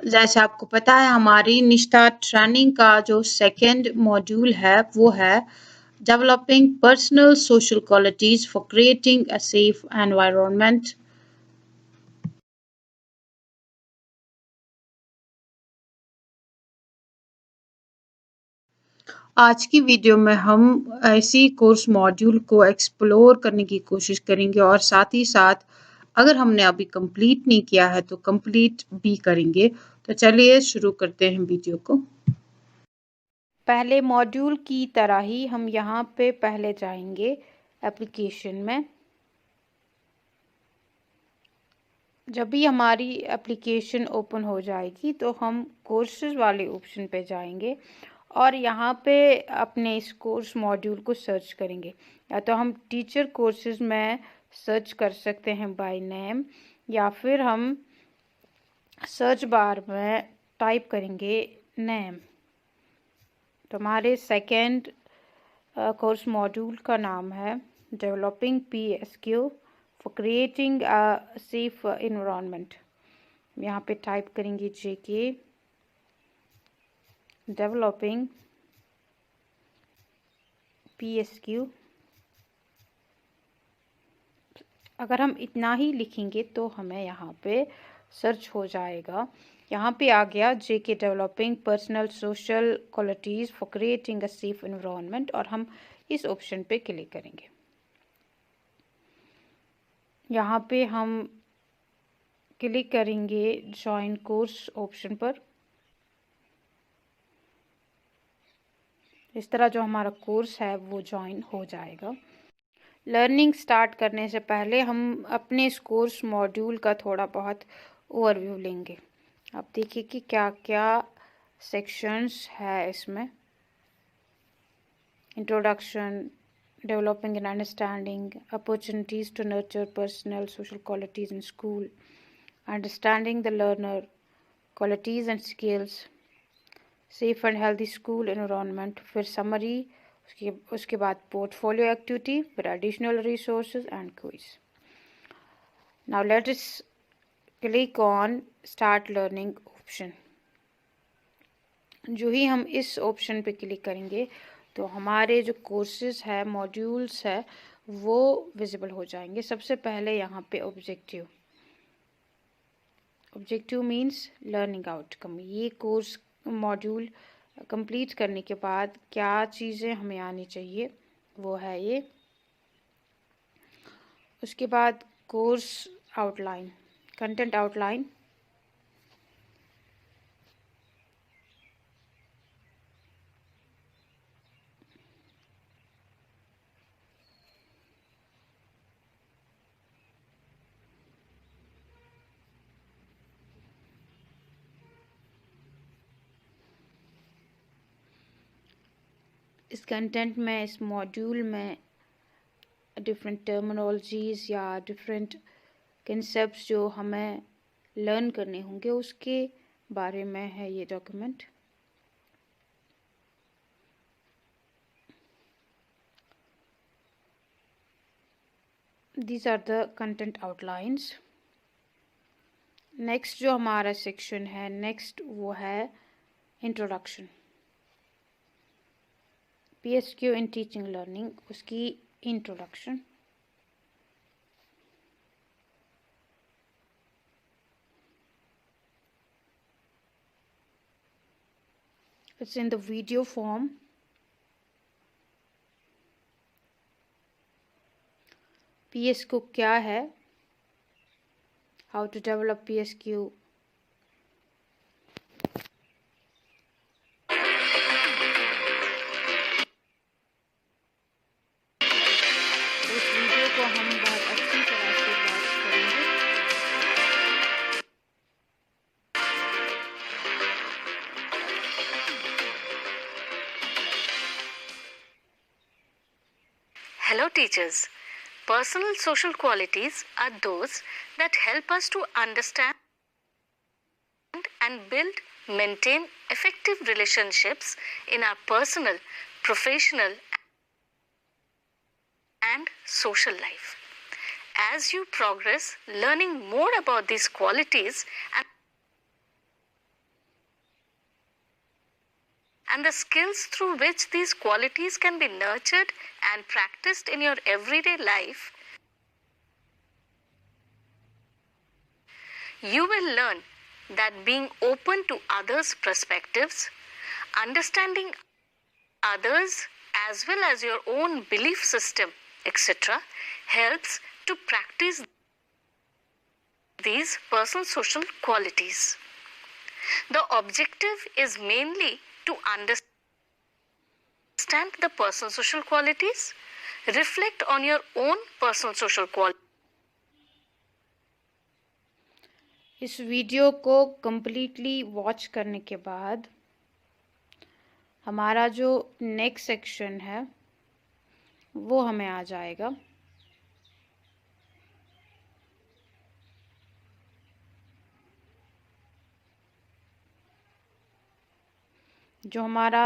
जैसे आपको पता है हमारी निष्ठा ट्रेनिंग का जो सेकंड मॉड्यूल है वो है developing personal social qualities for creating a safe environment. आज की वीडियो में हम इसी कोर्स मॉड्यूल को एक्सप्लोर करने की कोशिश करेंगे और साथ ही साथ अगर हमने अभी कंप्लीट नहीं किया है तो कंप्लीट भी करेंगे। तो चलिए शुरू करते हैं वीडियो को। पहले मॉड्यूल की तरह ही हम यहाँ पे पहले जाएंगे एप्लीकेशन में। जब भी हमारी एप्लीकेशन ओपन हो जाएगी तो हम कोर्सेज वाले ऑप्शन पे जाएंगे और यहाँ पे अपने इस कोर्स मॉड्यूल को सर्च करेंगे। या तो हम टीचर कोर्सेज में सर्च कर सकते हैं बाय नेम, या फिर हम सर्च बार में टाइप करेंगे नेम। तो हमारे सेकेंड कोर्स मॉड्यूल का नाम है developing PSQ for creating a safe environment. यहाँ पे टाइप करेंगे JK डेवलपिंग PSQ। अगर हम इतना ही लिखेंगे तो हमें यहाँ पे सर्च हो जाएगा। यहाँ पे आ गया JK developing personal social qualities for creating a safe environment और हम इस ऑप्शन पे क्लिक करेंगे। यहाँ पे हम क्लिक करेंगे ज्वाइन कोर्स ऑप्शन पर। इस तरह जो हमारा कोर्स है वो ज्वाइन हो जाएगा। लर्निंग स्टार्ट करने से पहले हम अपने इस कोर्स मॉड्यूल का थोड़ा बहुत ओवरव्यू लेंगे। आप देखिए कि क्या क्या सेक्शंस है इसमें। Introduction, developing and understanding, opportunities to nurture personal social qualities in school, understanding the learner, qualities and skills, safe and healthy school environment, फिर समरी, उसके बाद पोर्टफोलियो एक्टिविटी, फिर additional resources and quiz. Now let us click on start learning option. जो ही हम इस option पे click करेंगे तो हमारे जो कोर्सेज है, मॉड्यूल्स है, वो विजिबल हो जाएंगे। सबसे पहले यहाँ पे objective. Objective means learning outcome. ये कोर्स मॉड्यूल कंप्लीट करने के बाद क्या चीज़ें हमें आनी चाहिए वो है ये। उसके बाद कोर्स आउटलाइन, कंटेंट आउटलाइन। इस कंटेंट में, इस मॉड्यूल में डिफरेंट टर्मिनोलॉजीज़ या डिफरेंट कंसेप्ट्स जो हमें लर्न करने होंगे उसके बारे में है ये document. These are the content outlines. Next जो हमारा सेक्शन है नेक्स्ट वो है introduction. PSQ in teaching learning, उसकी introduction. It's in the video form. PSQ क्या है, हाउ टू डेवलप PSQ, उस वीडियो को हम बहुत अच्छी तरह से वॉच करेंगे। Hello teachers. Personal social qualities are those that help us to understand and build, maintain effective relationships in our personal, professional and social life. As you progress learning more about these qualities and and the skills through which these qualities can be nurtured and practiced in your everyday life, you will learn that being open to others' perspectives, understanding others as well as your own belief system, etc., helps to practice these personal social qualities. The objective is mainly to understand the personal social qualities, reflect on your own personal social qualities. इस video को completely watch करने के बाद हमारा जो next section है वो हमें आ जाएगा। जो हमारा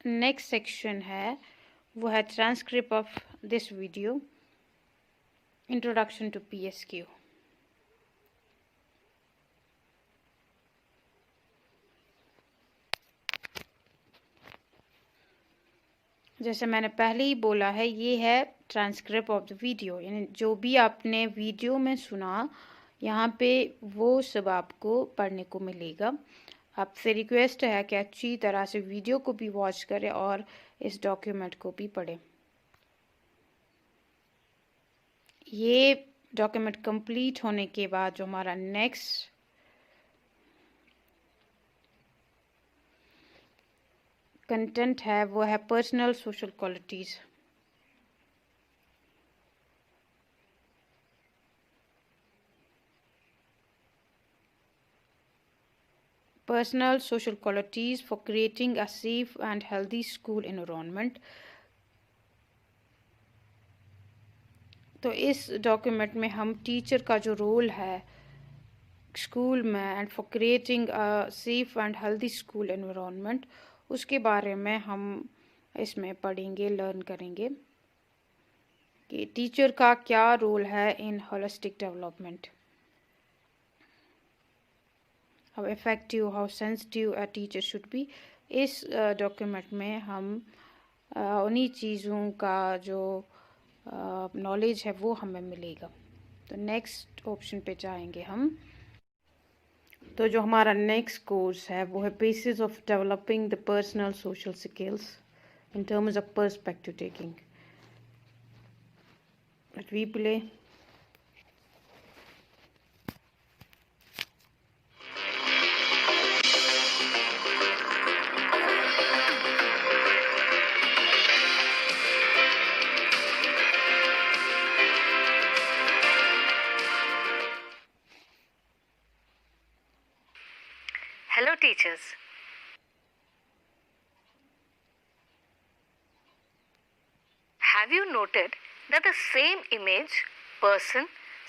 नेक्स्ट सेक्शन है वो है transcript of this video, introduction to PSQ। जैसे मैंने पहले ही बोला है, ये है ट्रांसक्रिप्ट ऑफ द वीडियो, यानी जो भी आपने वीडियो में सुना यहाँ पे वो सब आपको पढ़ने को मिलेगा। आपसे रिक्वेस्ट है कि अच्छी तरह से वीडियो को भी वॉच करें और इस डॉक्यूमेंट को भी पढ़ें। ये डॉक्यूमेंट कंप्लीट होने के बाद जो हमारा नेक्स्ट कंटेंट है वो है personal social qualities. Personal social qualities for creating a safe and healthy school environment। तो इस डॉक्यूमेंट में हम टीचर का जो रोल है स्कूल में and for creating a safe and healthy school environment, उसके बारे में हम इसमें पढ़ेंगे, लर्न करेंगे कि टीचर का क्या रोल है in holistic development. How effective, how sensitive a teacher should be. इस डॉक्यूमेंट में हम उन्हीं चीज़ों का जो नॉलेज है वो हमें मिलेगा। तो नेक्स्ट ऑप्शन पे जाएंगे हम। तो जो हमारा नेक्स्ट कोर्स है वो है basis of developing the personal social skills in terms of perspective taking. Let we play. Hello teachers. Have you noted that the same image, person,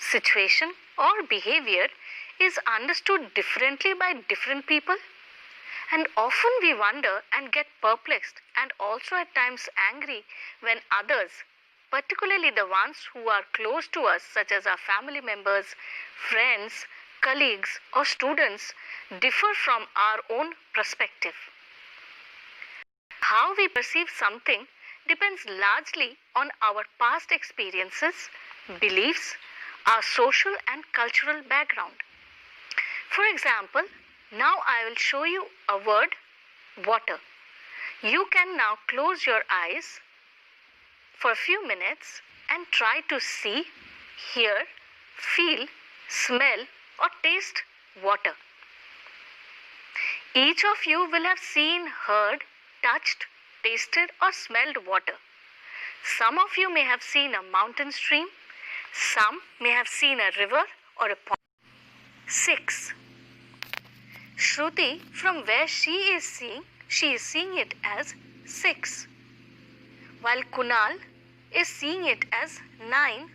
situation or behavior is understood differently by different people? And often we wonder and get perplexed and also at times angry when others, particularly the ones who are close to us such as our family members, friends, colleagues or students, differ from our own perspective. How we perceive something depends largely on our past experiences, beliefs, our social and cultural background. For example, now I will show you a word, water. You can now close your eyes for a few minutes and try to see, hear, feel, smell or taste water. Each of you will have seen, heard, touched, tasted or smelled water. Some of you may have seen a mountain stream, some may have seen a river or a pond. 6. Shruti, from where she is seeing it as 6, while Kunal is seeing it as 9.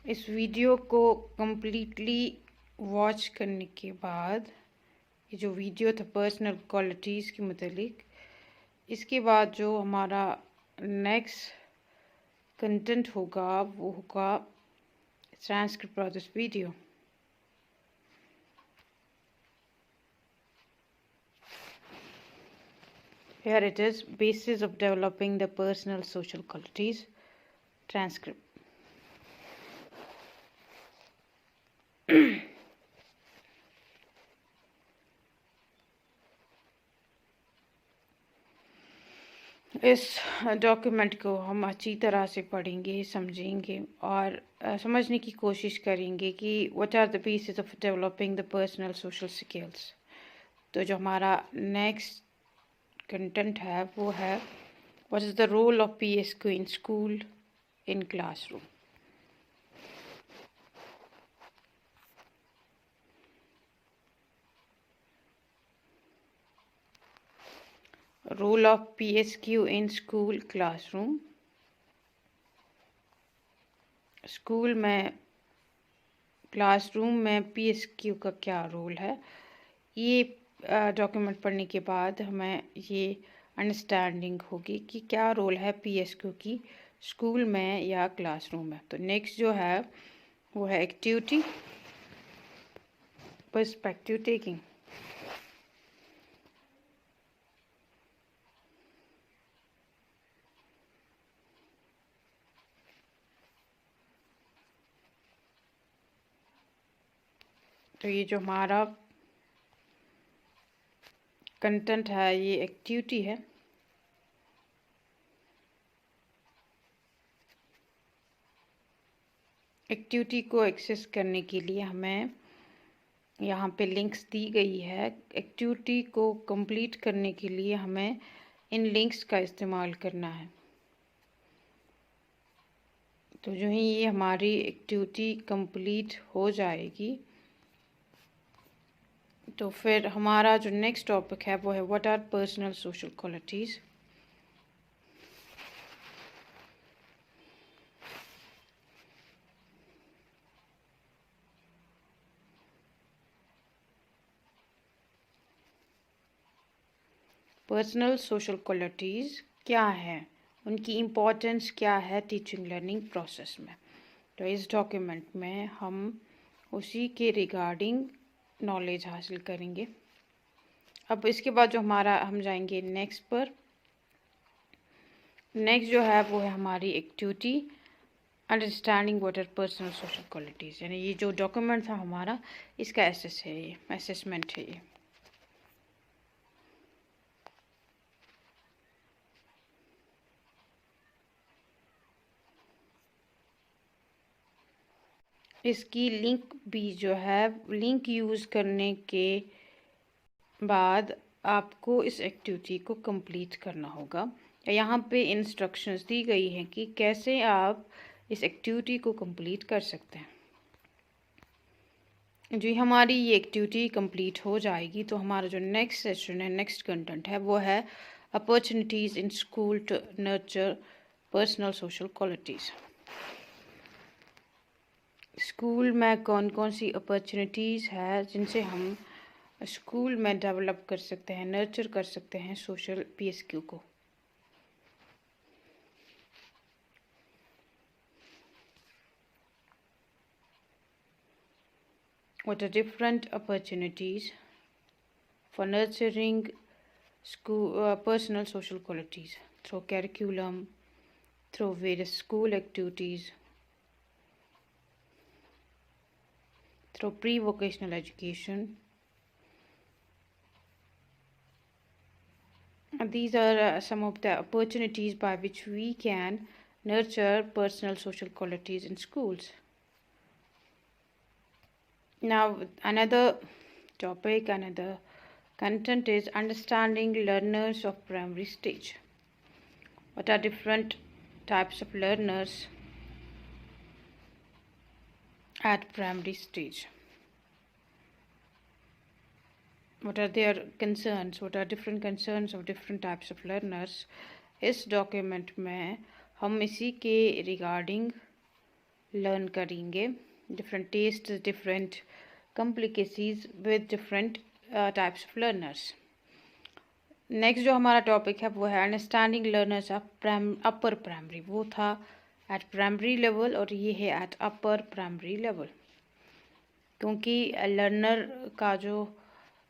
इस video को completely watch करने के बाद, ये जो video था personal qualities के मुतालिक, इसके बाद जो हमारा नेक्स्ट कंटेंट होगा वो होगा transcript of this video. Here it is, basis of developing the personal social qualities, transcript. इस डॉक्यूमेंट को हम अच्छी तरह से पढ़ेंगे, समझेंगे और समझने की कोशिश करेंगे कि what are the basis of developing the personal social skills. तो जो हमारा नेक्स्ट कंटेंट है वो है what is the role of PSQ in school in classroom. Role of PSQ in school classroom. School में, क्लासरूम में PSQ का क्या रोल है, ये डॉक्यूमेंट पढ़ने के बाद हमें ये अंडरस्टैंडिंग होगी कि क्या रोल है PSQ की स्कूल में या क्लासरूम में। तो नेक्स्ट जो है वो है एक्टिविटी, पर्सपेक्टिव टेकिंग। तो ये जो हमारा कंटेंट है ये एक्टिविटी है। एक्टिविटी को एक्सेस करने के लिए हमें यहाँ पे लिंक्स दी गई है। एक्टिविटी को कंप्लीट करने के लिए हमें इन लिंक्स का इस्तेमाल करना है। तो जो ही ये हमारी एक्टिविटी कंप्लीट हो जाएगी तो फिर हमारा जो नेक्स्ट टॉपिक है वो है what are personal social qualities. Personal social qualities क्या है, उनकी इम्पोर्टेंस क्या है टीचिंग लर्निंग प्रोसेस में। तो इस डॉक्यूमेंट में हम उसी के रिगार्डिंग नॉलेज हासिल करेंगे। अब इसके बाद जो हमारा, हम जाएंगे नेक्स्ट पर। नेक्स्ट जो है वो है हमारी activity, understanding what are personal social qualities. यानी ये जो डॉक्यूमेंट था हमारा, इसका असेसमेंट है ये। इसकी लिंक भी जो है, लिंक यूज़ करने के बाद आपको इस एक्टिविटी को कंप्लीट करना होगा। यहाँ पे इंस्ट्रक्शंस दी गई हैं कि कैसे आप इस एक्टिविटी को कंप्लीट कर सकते हैं। जी, हमारी ये एक्टिविटी कंप्लीट हो जाएगी तो हमारा जो नेक्स्ट सेशन है, नेक्स्ट कंटेंट है वो है opportunities in school to nurture personal social qualities. School में कौन कौन सी अपॉर्चुनिटीज़ है जिनसे हम स्कूल में डेवलप कर सकते हैं, नर्चर कर सकते हैं सोशल PSQ को। What are different opportunities for nurturing school personal social qualities through curriculum, through various school activities, through pre-vocational education. And these are some of the opportunities by which we can nurture personal social qualities in schools. Now, another topic, another content is understanding learners of primary stage. What are different types of learners at primary stage? What are their concerns? What are different concerns of different types of learners? इस document में हम इसी के regarding learn करेंगे, different test, different complicacies with different types of learners. Next जो हमारा topic है वो है understanding learners of upper primary. वो था एट प्राइमरी लेवल और ये है एट अपर प्राइमरी लेवल, क्योंकि लर्नर का जो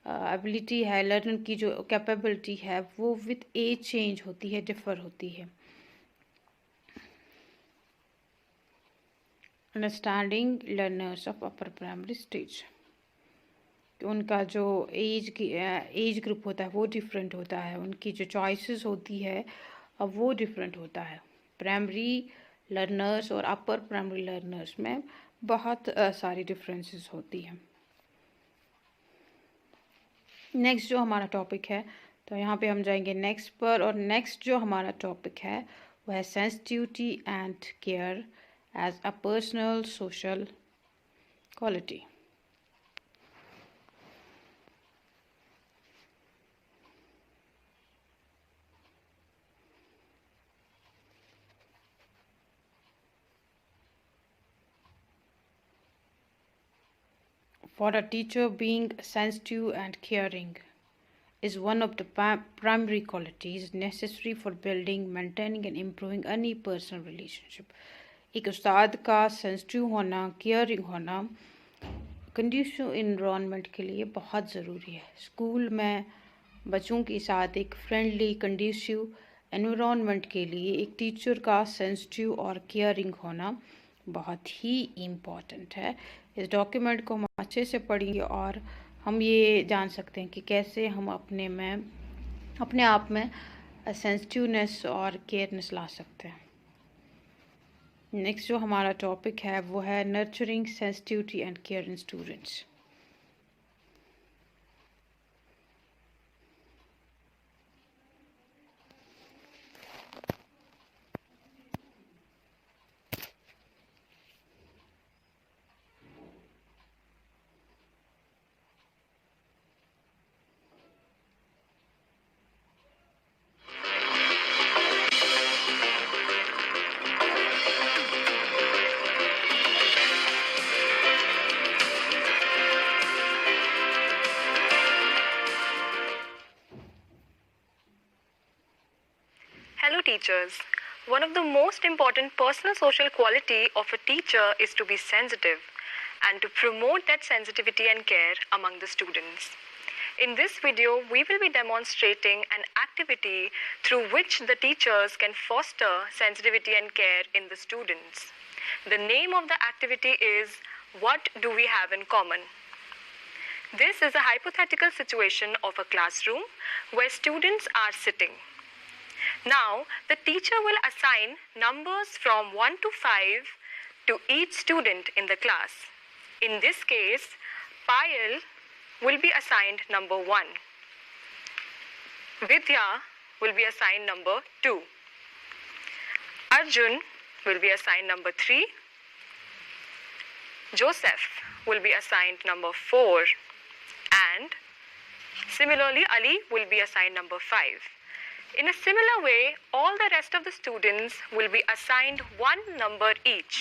एबिलिटी है, लर्नर की जो कैपेबिलिटी है वो विथ एज चेंज होती है, डिफर होती है। Understanding learners of upper primary stage, उनका जो एज ग्रुप होता है वो डिफरेंट होता है, उनकी जो चॉइसेस होती है अब वो डिफरेंट होता है। प्राइमरी लर्नर्स और अपर प्राइमरी लर्नर्स में बहुत सारी डिफरेंसेस होती हैं। नेक्स्ट जो हमारा टॉपिक है, तो यहाँ पे हम जाएंगे नेक्स्ट पर, और नेक्स्ट जो हमारा टॉपिक है वो है sensitivity and care as a personal social quality. For a teacher, being sensitive and caring is one of the primary qualities necessary for building, maintaining and improving any personal relationship. एक उस्ताद का sensitive होना, caring होना conditional environment के लिए बहुत ज़रूरी है। School में बच्चों के साथ एक फ्रेंडली कंडीसिव एनवायरनमेंट के लिए एक टीचर का सेंसिटिव और केयरिंग होना बहुत ही इम्पॉर्टेंट है। इस डॉक्यूमेंट को हम अच्छे से पढ़ेंगे और हम ये जान सकते हैं कि कैसे हम अपने आप में सेंसिटिवनेस और केयरनेस ला सकते हैं। नेक्स्ट जो हमारा टॉपिक है वो है nurturing sensitivity and care in students. Hello teachers. One of the most important personal social quality of a teacher is to be sensitive and to promote that sensitivity and care among the students. In this video, we will be demonstrating an activity through which the teachers can foster sensitivity and care in the students. The name of the activity is What Do We Have in Common? This is a hypothetical situation of a classroom where students are sitting. Now, the teacher will assign numbers from 1 to 5 to each student in the class. In this case, Payal will be assigned number 1. Vidya will be assigned number 2. Arjun will be assigned number 3. Joseph will be assigned number 4. And similarly, Ali will be assigned number 5. In a similar way, all the rest of the students will be assigned one number each.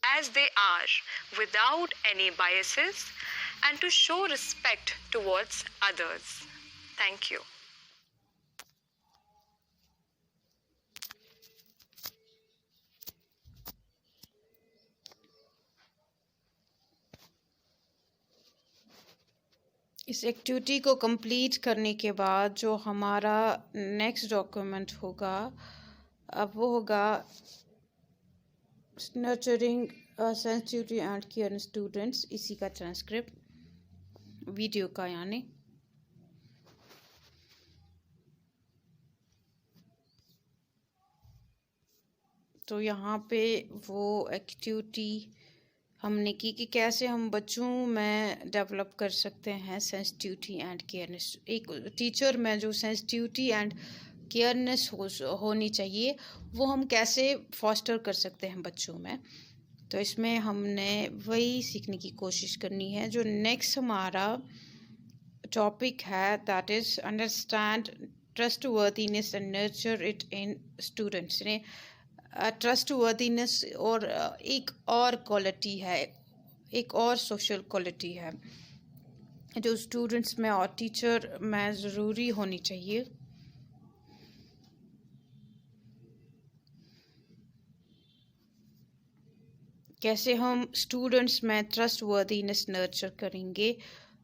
As they are, without any biases, and to show respect towards others. Thank you. इस activity को complete करने के बाद जो हमारा next document होगा अब वो होगा nurturing sensitivity and care in students. इसी का ट्रांसक्रिप्ट वीडियो का यानी तो यहाँ पे वो एक्टिविटी हमने की कि कैसे हम बच्चों में डेवलप कर सकते हैं सेंसिटिविटी एंड केयरनेस। एक टीचर में जो सेंसिटिविटी एंड केयरनेस होनी चाहिए वो हम कैसे फॉस्टर कर सकते हैं बच्चों में। तो इसमें हमने वही सीखने की कोशिश करनी है। जो नेक्स्ट हमारा टॉपिक है that is understand trustworthiness and nurture it in students ने trustworthiness और एक और क्वालिटी है, एक और सोशल क्वालिटी है जो स्टूडेंट्स में और टीचर में ज़रूरी होनी चाहिए। कैसे हम स्टूडेंट्स में ट्रस्टवर्दीनेस नर्चर करेंगे,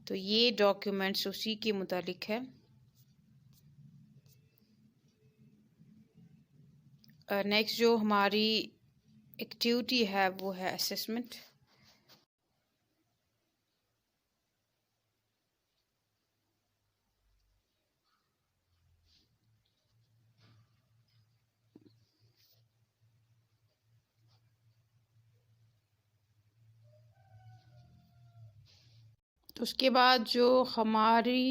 तो ये डॉक्यूमेंट्स उसी के मुतालिक है। नेक्स्ट जो हमारी एक्टिविटी है वो है असेसमेंट। तो उसके बाद जो हमारी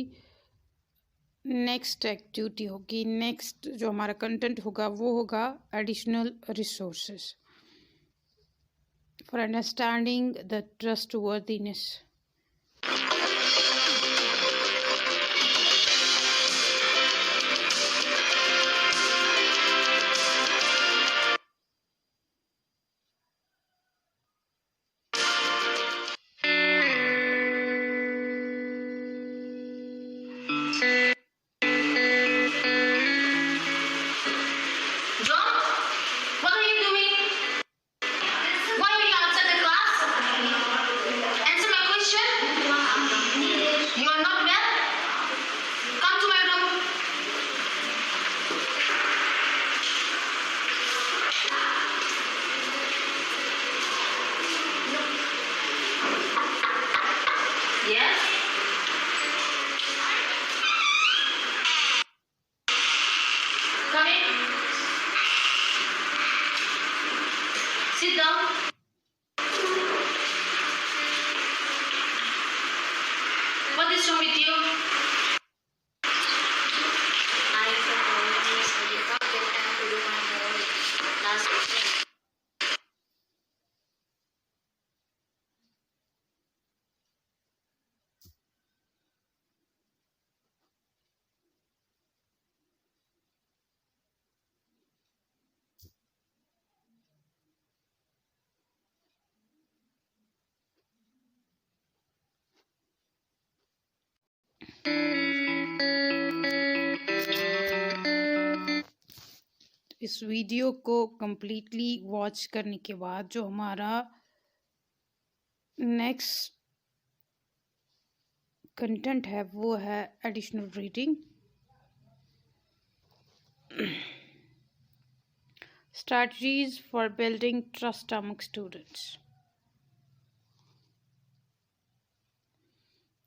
नेक्स्ट एक्टिविटी होगी, नेक्स्ट जो हमारा कंटेंट होगा वो होगा additional resources for understanding the trustworthiness. Sit down. What is wrong with you? I apologize. I did not get time to do my homework last weekend. इस वीडियो को completely watch करने के बाद जो हमारा नेक्स्ट कंटेंट है वो है additional reading. Strategies for building trust among students.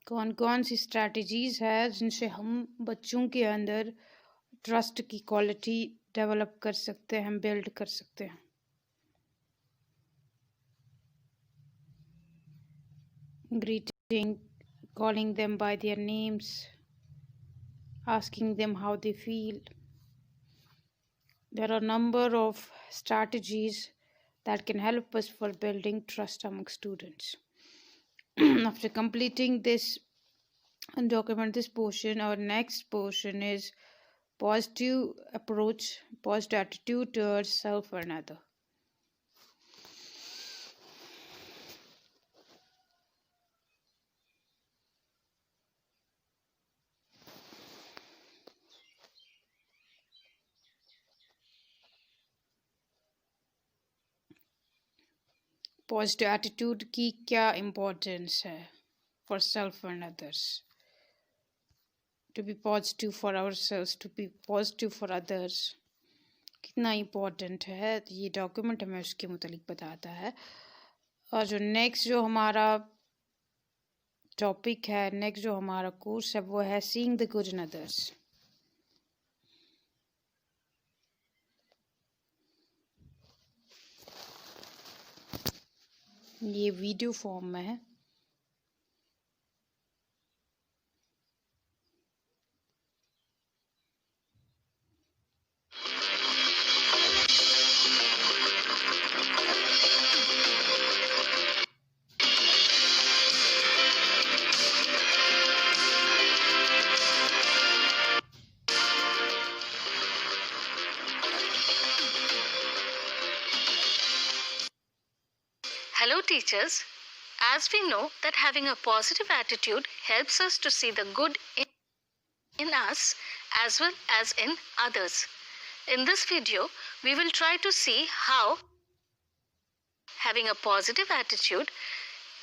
कौन कौन सी स्ट्रैटेजीज है जिनसे हम बच्चों के अंदर ट्रस्ट की क्वालिटी डेवलप कर सकते हैं, बिल्ड कर सकते हैं। Greeting, calling them by their names, asking them how they feel. There are a number of strategies that can help us for building trust among students. After completing this document, this portion, our next portion is positive approach, positive attitude towards self and other. Positive attitude की क्या importance है for self and others. To be positive for ourselves, to be positive for others कितना important है, तो ये document हमें उसके मुतालिक बताता है। और जो नेक्स्ट जो हमारा टॉपिक है, नेक्स्ट जो हमारा कोर्स है वो है seeing the good in others. ये वीडियो फॉर्म में है। teachers, as we know that having a positive attitude helps us to see the good in us as well as in others. In this video, we will try to see how having a positive attitude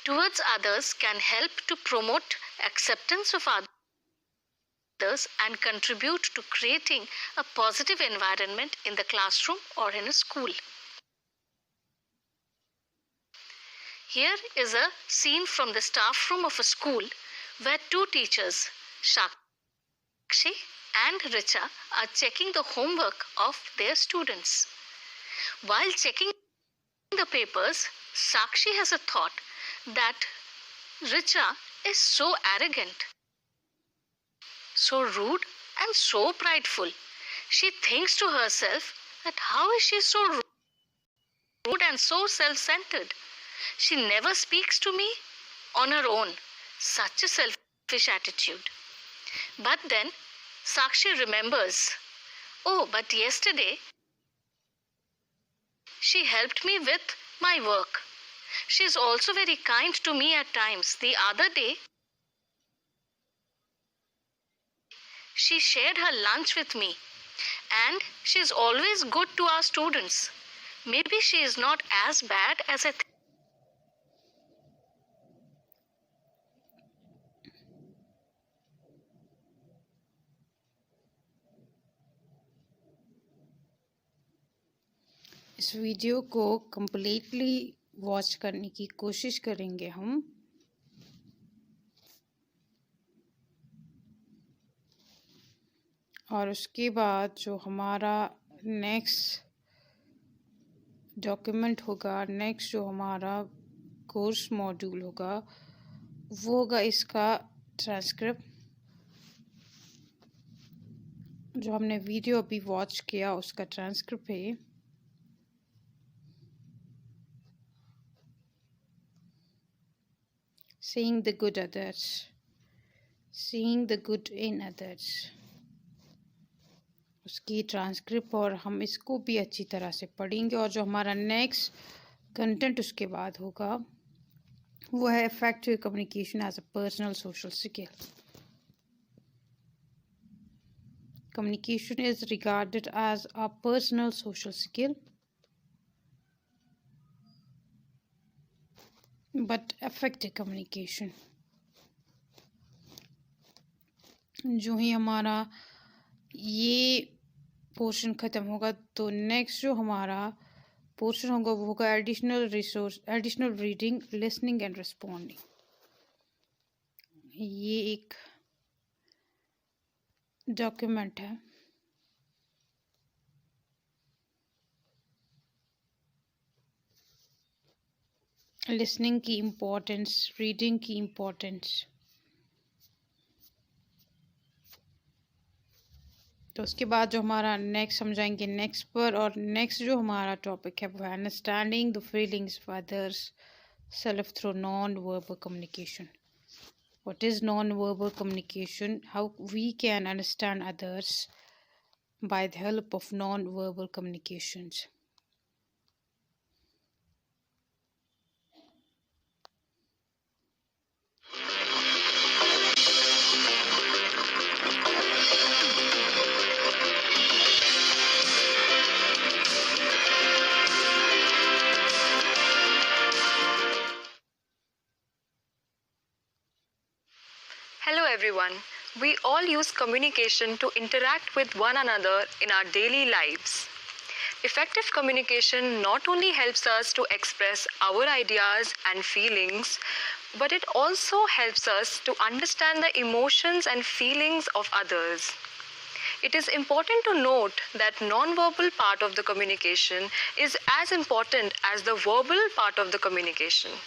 towards others can help to promote acceptance of others and contribute to creating a positive environment in the classroom or in a school. Here is a scene from the staff room of a school where two teachers, Sakshi and Richa, are checking the homework of their students. While checking the papers, Sakshi has a thought that Richa is so arrogant, so rude and so prideful. She thinks to herself that how is she so rude and so self-centered? She never speaks to me on her own. Such a selfish attitude. But then Sakshi remembers, oh, but yesterday she helped me with my work. She is also very kind to me at times. The other day, she shared her lunch with me, and she is always good to our students. Maybe she is not as bad as I think. इस video को completely watch करने की कोशिश करेंगे हम। और उसके बाद जो हमारा नेक्स्ट डॉक्यूमेंट होगा, नेक्स्ट जो हमारा कोर्स मॉड्यूल होगा, वो होगा इसका ट्रांसक्रिप्ट। जो हमने वीडियो अभी वॉच किया उसका ट्रांसक्रिप्ट है। Seeing the good others, seeing the good in others, उसकी ट्रांसक्रिप्ट, और हम इसको भी अच्छी तरह से पढ़ेंगे। और जो हमारा नेक्स्ट कंटेंट उसके बाद होगा वो है effective communication as a personal social skill. Communication is regarded as a personal social skill, but effective communication, जो ही हमारा ये पोर्शन ख़त्म होगा तो नेक्स्ट जो हमारा पोर्शन होगा वो होगा additional resource, additional reading, listening and responding. ये एक डॉक्यूमेंट है। लिसनिंग की इम्पोर्टेंस, रीडिंग की इम्पोर्टेंस। तो उसके बाद जो हमारा नेक्स्ट समझाएंगे नेक्स्ट पर, और नेक्स्ट जो हमारा टॉपिक है वो है understanding the feelings of others self through non verbal communication. What is non-verbal communication? How we can understand others by the help of non-verbal communications. Hello everyone. We all use communication to interact with one another in our daily lives. Effective communication not only helps us to express our ideas and feelings, but it also helps us to understand the emotions and feelings of others. It is important to note that non-verbal part of the communication is as important as the verbal part of the communication.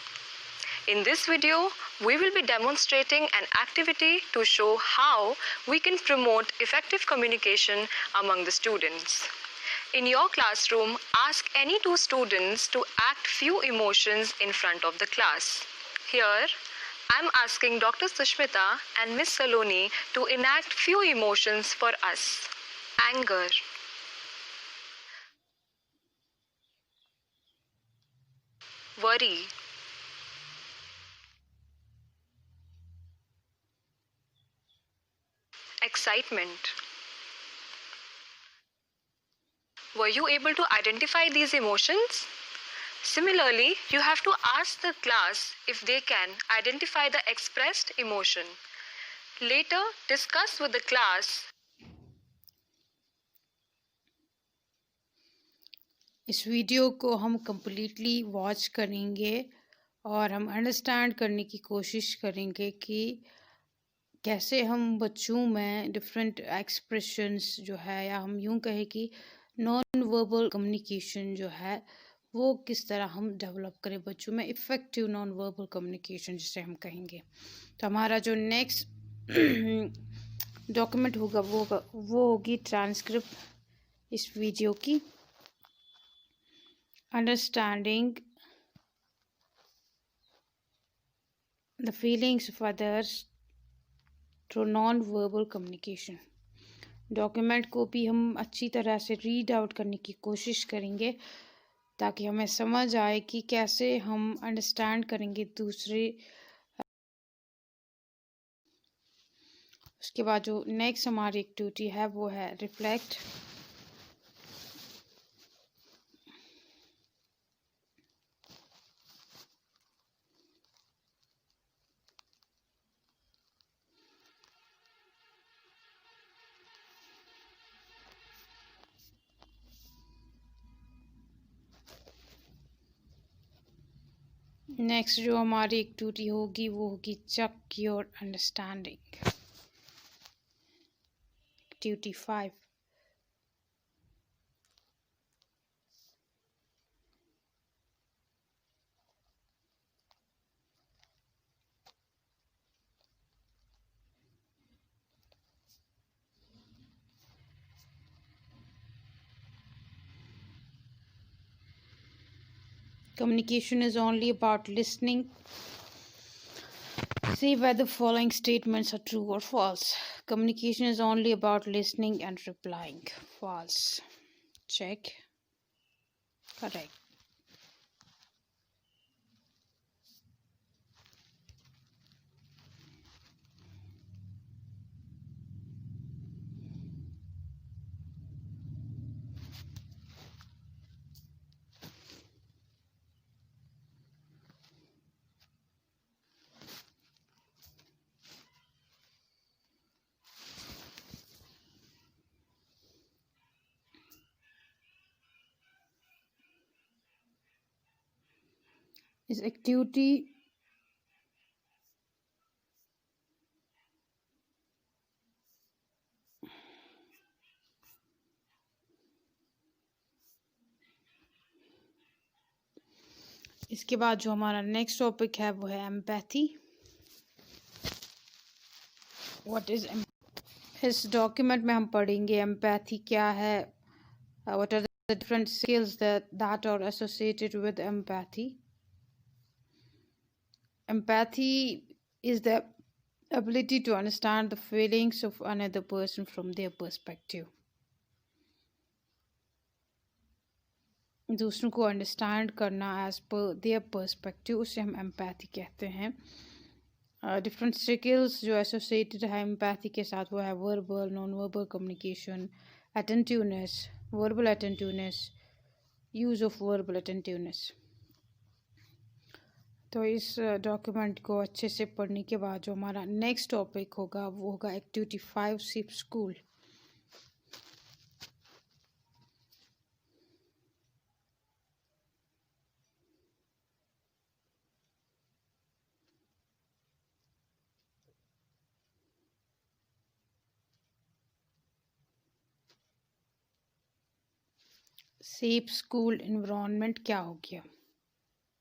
In this video, we will be demonstrating an activity to show how we can promote effective communication among the students. In your classroom, ask any two students to act few emotions in front of the class. Here, I am asking Dr. Sushmita and Miss Saloni to enact few emotions for us. Anger, worry, excitement. Were you able to identify these emotions? Similarly, you have to ask the class if they can identify the expressed emotion. Later, discuss with the class. इस video को हम completely watch करेंगे और हम understand करने की कोशिश करेंगे कि कैसे हम बच्चों में डिफरेंट एक्सप्रेशंस जो है, या हम यूं कहें कि नॉन वर्बल कम्युनिकेशन जो है, वो किस तरह हम डेवलप करें बच्चों में, इफ़ेक्टिव नॉन वर्बल कम्युनिकेशन जिसे हम कहेंगे। तो हमारा जो नेक्स्ट डॉक्यूमेंट होगा वो होगी ट्रांसक्रिप्ट इस वीडियो की, understanding the feelings of others through non verbal communication. Document को भी हम अच्छी तरह से रीड आउट करने की कोशिश करेंगे ताकि हमें समझ आए कि कैसे हम अंडरस्टैंड करेंगे दूसरे। उसके बाद जो नेक्स्ट हमारी एक्टिविटी है वो है रिफ्लेक्ट। नेक्स्ट जो हमारी एक्टिविटी होगी वो होगी check your understanding, activity 5। Communication is only about listening. See whether the following statements are true or false. Communication is only about listening and replying. False. Check. Correct. इस activity इसके बाद जो हमारा नेक्स्ट टॉपिक है वो है empathy. What is, इस document में हम पढ़ेंगे एम्पैथी क्या है, what are the different skills that are associated with empathy. Empathy is the ability to understand the feelings of another person from their perspective. दूसरों को अंडरस्टैंड करना एज पर देयर पर्सपेक्टिव, उसे हम एम्पैथी कहते हैं। Different skills जो associated है empathy के साथ वो है verbal, non verbal communication, attentiveness, verbal attentiveness, use of verbal attentiveness. तो इस डॉक्यूमेंट को अच्छे से पढ़ने के बाद जो हमारा नेक्स्ट टॉपिक होगा वो होगा activity 5 safe school. Safe school environment क्या हो गया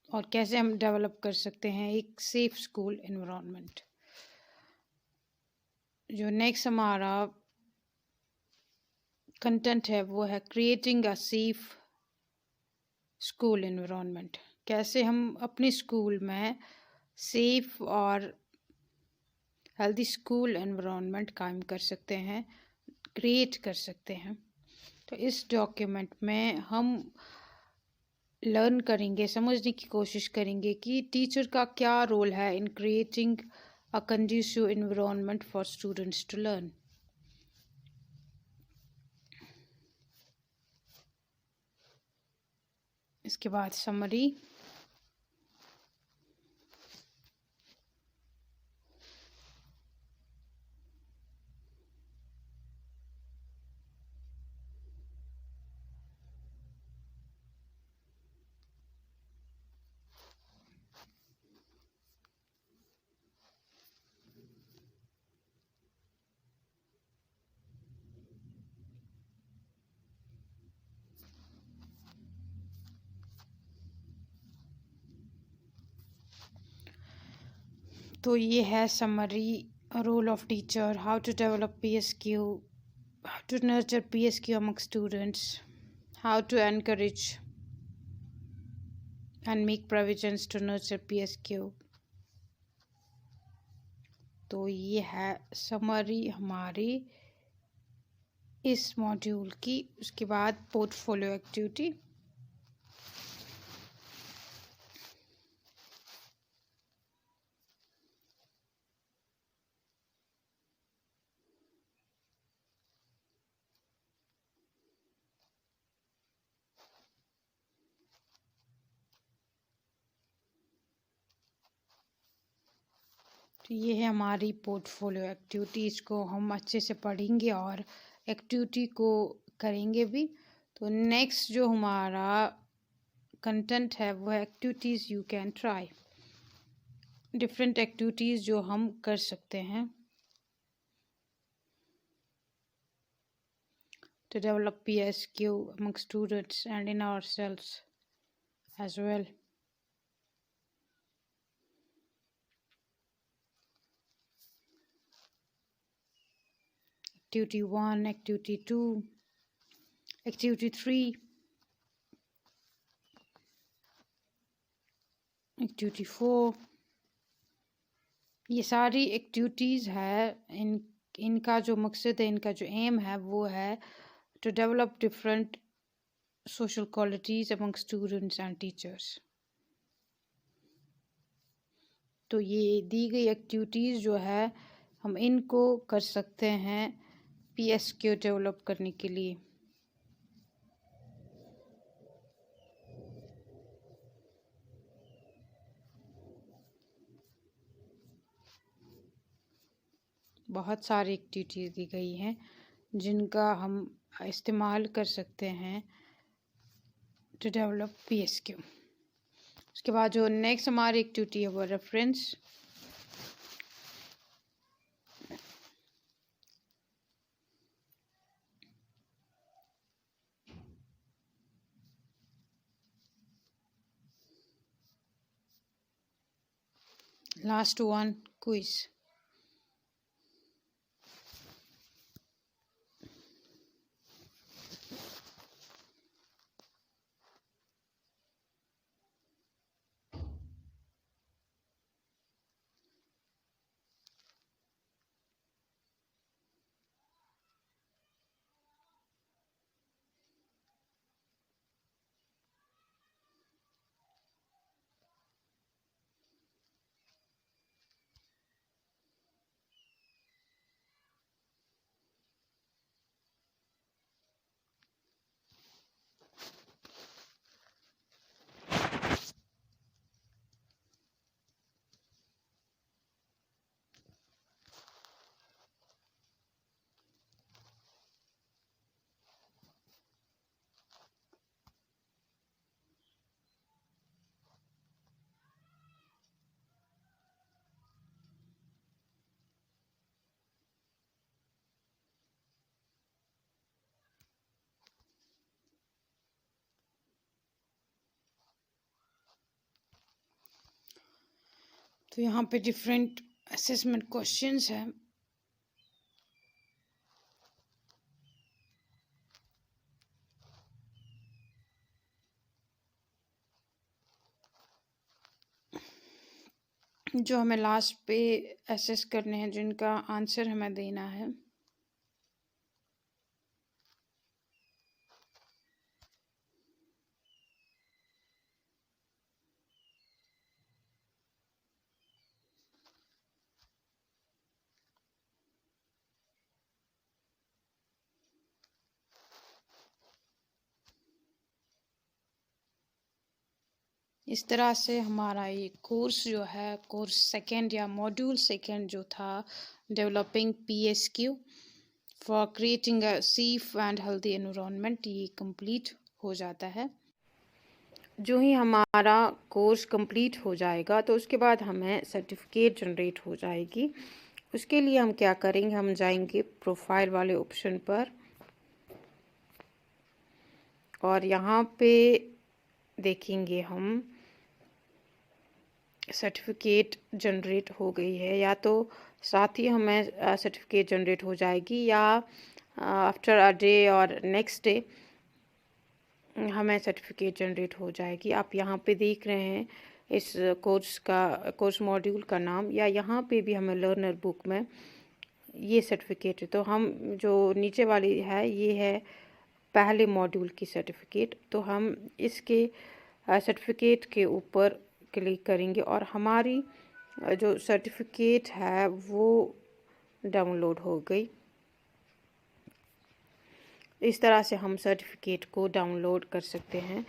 और कैसे हम डेवलप कर सकते हैं एक सेफ स्कूल एनवायरनमेंट। जो नेक्स्ट हमारा कंटेंट है वो है creating a safe school environment. कैसे हम अपने स्कूल में सेफ और हेल्दी स्कूल एनवायरनमेंट कायम कर सकते हैं, क्रिएट कर सकते हैं। तो इस डॉक्यूमेंट में हम लर्न करेंगे, समझने की कोशिश करेंगे कि टीचर का क्या रोल है in creating a conducive environment for students to learn. इसके बाद समरी, तो ये है summary, role of teacher, how to develop PSQ, how to nurture PSQ among students, how to encourage and make provisions to nurture PSQ। तो ये है summary हमारी इस मॉड्यूल की। उसके बाद पोर्टफोलियो एक्टिविटी, तो ये है हमारी पोर्टफोलियो एक्टिविटीज़ को हम अच्छे से पढ़ेंगे और एक्टिविटी को करेंगे भी। तो नेक्स्ट जो हमारा कंटेंट है वो है activities you can try, different activities जो हम कर सकते हैं to develop PSQ among students and in ourselves as well. Activity 1, Activity 2, Activity 3, Activity 4। ये सारी एक्टिविटीज़ है, इनका जो मकसद है, इनका जो एम है वो है to develop different social qualities among students and teachers। तो ये दी गई एक्टिविटीज़ जो है हम इनको कर सकते हैं PSQ डेवलप करने के लिए। बहुत सारी एक्टिविटीज़ दी गई हैं जिनका हम इस्तेमाल कर सकते हैं टू डेवलप PSQ। उसके बाद जो नेक्स्ट हमारी एक्टिविटी है वो रेफरेंस। Last one quiz. तो यहाँ पे डिफरेंट असेसमेंट क्वेश्चंस हैं। जो हमें लास्ट पे असेस करने हैं, जिनका आंसर हमें देना है। इस तरह से हमारा ये कोर्स जो है, कोर्स सेकंड या मॉड्यूल सेकंड जो था, developing PSQ for creating a safe and healthy environment, ये कंप्लीट हो जाता है। जो ही हमारा कोर्स कंप्लीट हो जाएगा तो उसके बाद हमें सर्टिफिकेट जनरेट हो जाएगी। उसके लिए हम क्या करेंगे, हम जाएंगे प्रोफाइल वाले ऑप्शन पर और यहाँ पे देखेंगे हम सर्टिफिकेट जनरेट हो गई है, या तो साथ ही हमें सर्टिफिकेट जनरेट हो जाएगी या आफ्टर अ डे और नेक्स्ट डे हमें सर्टिफिकेट जनरेट हो जाएगी। आप यहाँ पे देख रहे हैं इस कोर्स मॉड्यूल का नाम, या यहाँ पे भी हमें लर्नर बुक में ये सर्टिफिकेट है। तो हम जो नीचे वाली है ये है पहले मॉड्यूल की सर्टिफिकेट, तो हम इसके सर्टिफिकेट के ऊपर क्लिक करेंगे और हमारी जो सर्टिफिकेट है वो डाउनलोड हो गई। इस तरह से हम सर्टिफिकेट को डाउनलोड कर सकते हैं।